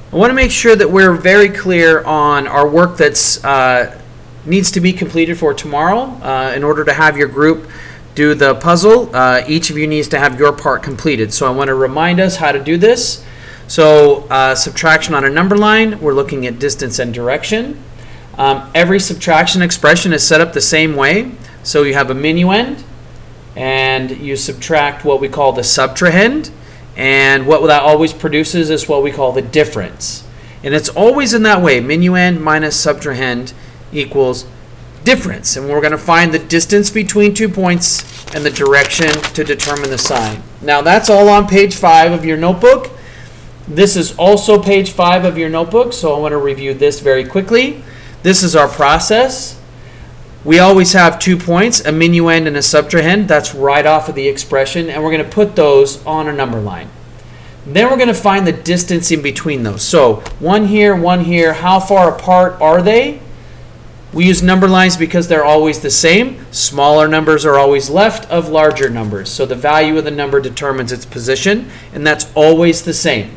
I want to make sure that we're very clear on our work that's needs to be completed for tomorrow. In order to have your group do the puzzle, each of you needs to have your part completed. So I want to remind us how to do this. So subtraction on a number line, we're looking at distance and direction. Every subtraction expression is set up the same way. So you have a minuend, and you subtract what we call the subtrahend. And what that always produces is what we call the difference. And it's always in that way. Minuend minus subtrahend equals difference. And we're going to find the distance between 2 points and the direction to determine the sign. Now that's all on page 5 of your notebook. This is also page 5 of your notebook, so I want to review this very quickly. This is our process. We always have 2 points, a minuend and a subtrahend. That's right off of the expression, and we're going to put those on a number line. Then we're going to find the distance in between those. So one here, how far apart are they? We use number lines because they're always the same. Smaller numbers are always left of larger numbers. So the value of the number determines its position, and that's always the same.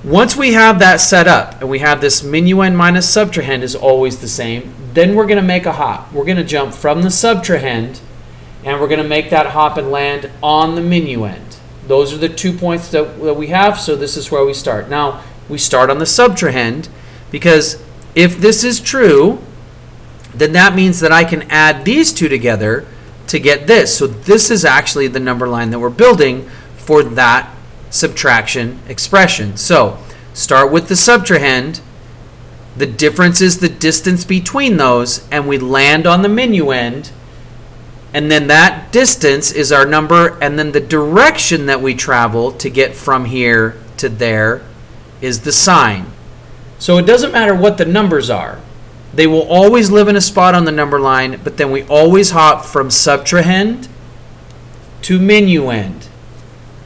Once we have that set up, and we have this minuend minus subtrahend is always the same, then we're going to make a hop. We're going to jump from the subtrahend, and we're going to make that hop and land on the minuend. Those are the 2 points that we have, so this is where we start. Now, we start on the subtrahend, because if this is true, then that means that I can add these two together to get this. So this is actually the number line that we're building for that subtraction expression. So start with the subtrahend. The difference is the distance between those, and we land on the minuend, and then that distance is our number, and then the direction that we travel to get from here to there is the sign. So it doesn't matter what the numbers are. They will always live in a spot on the number line, but then we always hop from subtrahend to minuend.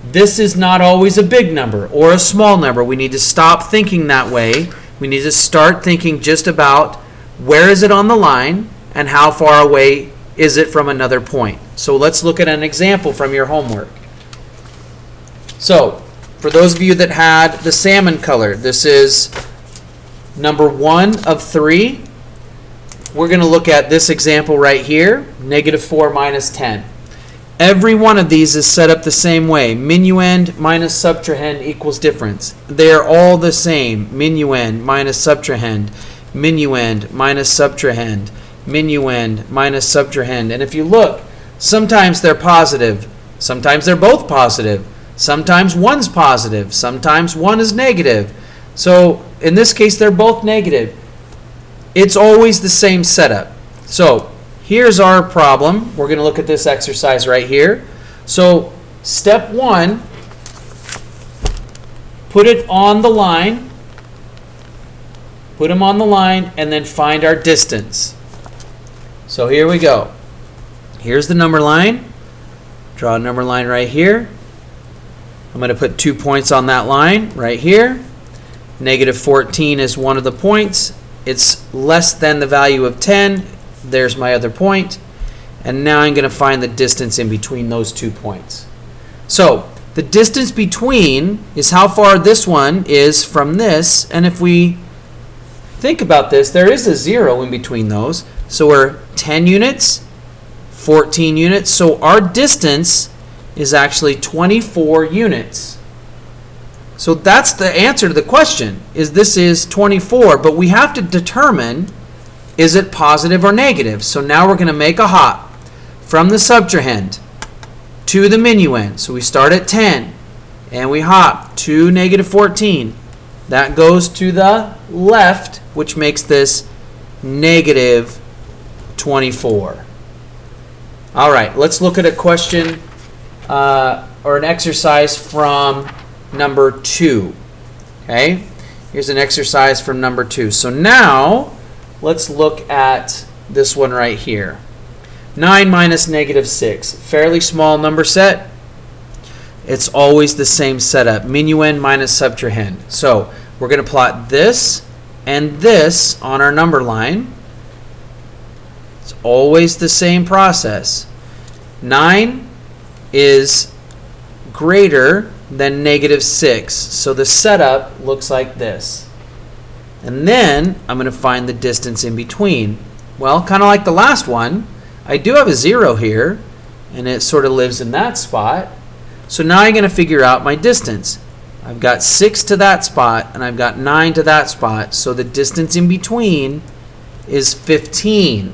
This is not always a big number or a small number. We need to stop thinking that way. We need to start thinking just about where is it on the line and how far away is it from another point. So let's look at an example from your homework. So for those of you that had the salmon color, this is number 1 of 3. We're going to look at this example right here, -4 minus 10. Every one of these is set up the same way. Minuend minus subtrahend equals difference. They are all the same. Minuend minus subtrahend. Minuend minus subtrahend. Minuend minus subtrahend. And if you look, sometimes they're positive. Sometimes they're both positive. Sometimes one's positive. Sometimes one is negative. So in this case, they're both negative. It's always the same setup. So here's our problem. We're going to look at this exercise right here. So step 1, put it on the line. Put them on the line and then find our distance. So here we go. Here's the number line. Draw a number line right here. I'm going to put 2 points on that line right here. -14 is one of the points. It's less than the value of 10. There's my other point. And now I'm going to find the distance in between those 2 points. So the distance between is how far this one is from this. And if we think about this, there is a 0 in between those. So we're 10 units, 14 units. So our distance is actually 24 units. So that's the answer to the question, is this is 24. But we have to determine, is it positive or negative? So now we're going to make a hop from the subtrahend to the minuend. So we start at 10 and we hop to -14. That goes to the left, which makes this -24. All right, let's look at a question or an exercise from number 2. Okay, here's an exercise from number 2. So now let's look at this one right here. 9 minus -6. Fairly small number set. It's always the same setup. Minuend minus subtrahend. So we're going to plot this and this on our number line. It's always the same process. 9 is greater then negative 6. So the setup looks like this. And then I'm going to find the distance in between. Well, kind of like the last one, I do have a 0 here, and it sort of lives in that spot. So now I'm going to figure out my distance. I've got 6 to that spot, and I've got 9 to that spot. So the distance in between is 15.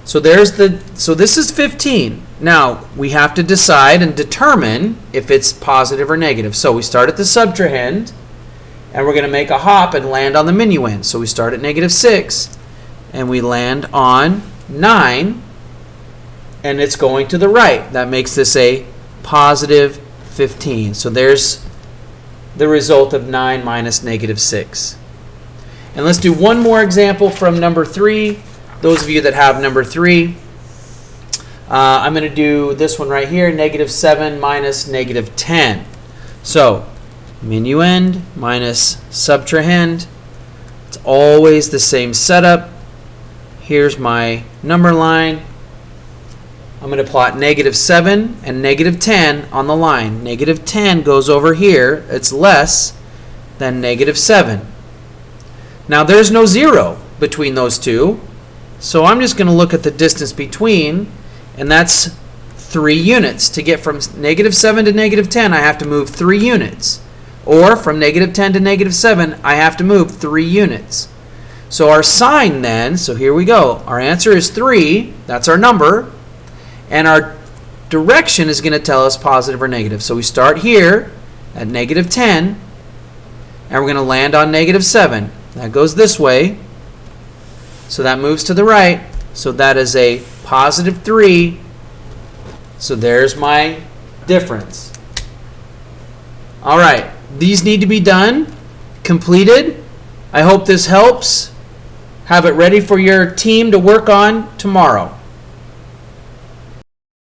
So this is 15. Now, we have to decide and determine if it's positive or negative. So we start at the subtrahend, and we're going to make a hop and land on the minuend. So we start at negative 6, and we land on 9, and it's going to the right. That makes this a positive 15. So there's the result of 9 minus negative 6. And let's do one more example from number 3. Those of you that have number 3, I'm going to do this one right here, negative 7 minus negative 10. So minuend minus subtrahend. It's always the same setup. Here's my number line. I'm going to plot negative 7 and negative 10 on the line. Negative 10 goes over here. It's less than negative 7. Now there's no 0 between those two. So I'm just going to look at the distance between, and that's 3 units. To get from negative 7 to negative 10, I have to move 3 units. Or from negative 10 to negative 7, I have to move 3 units. So our sign then, so here we go. Our answer is 3. That's our number. And our direction is going to tell us positive or negative. So we start here at negative 10, and we're going to land on negative 7. That goes this way. So that moves to the right. So that is a positive 3. So there's my difference. All right. These need to be done, completed. I hope this helps. Have it ready for your team to work on tomorrow.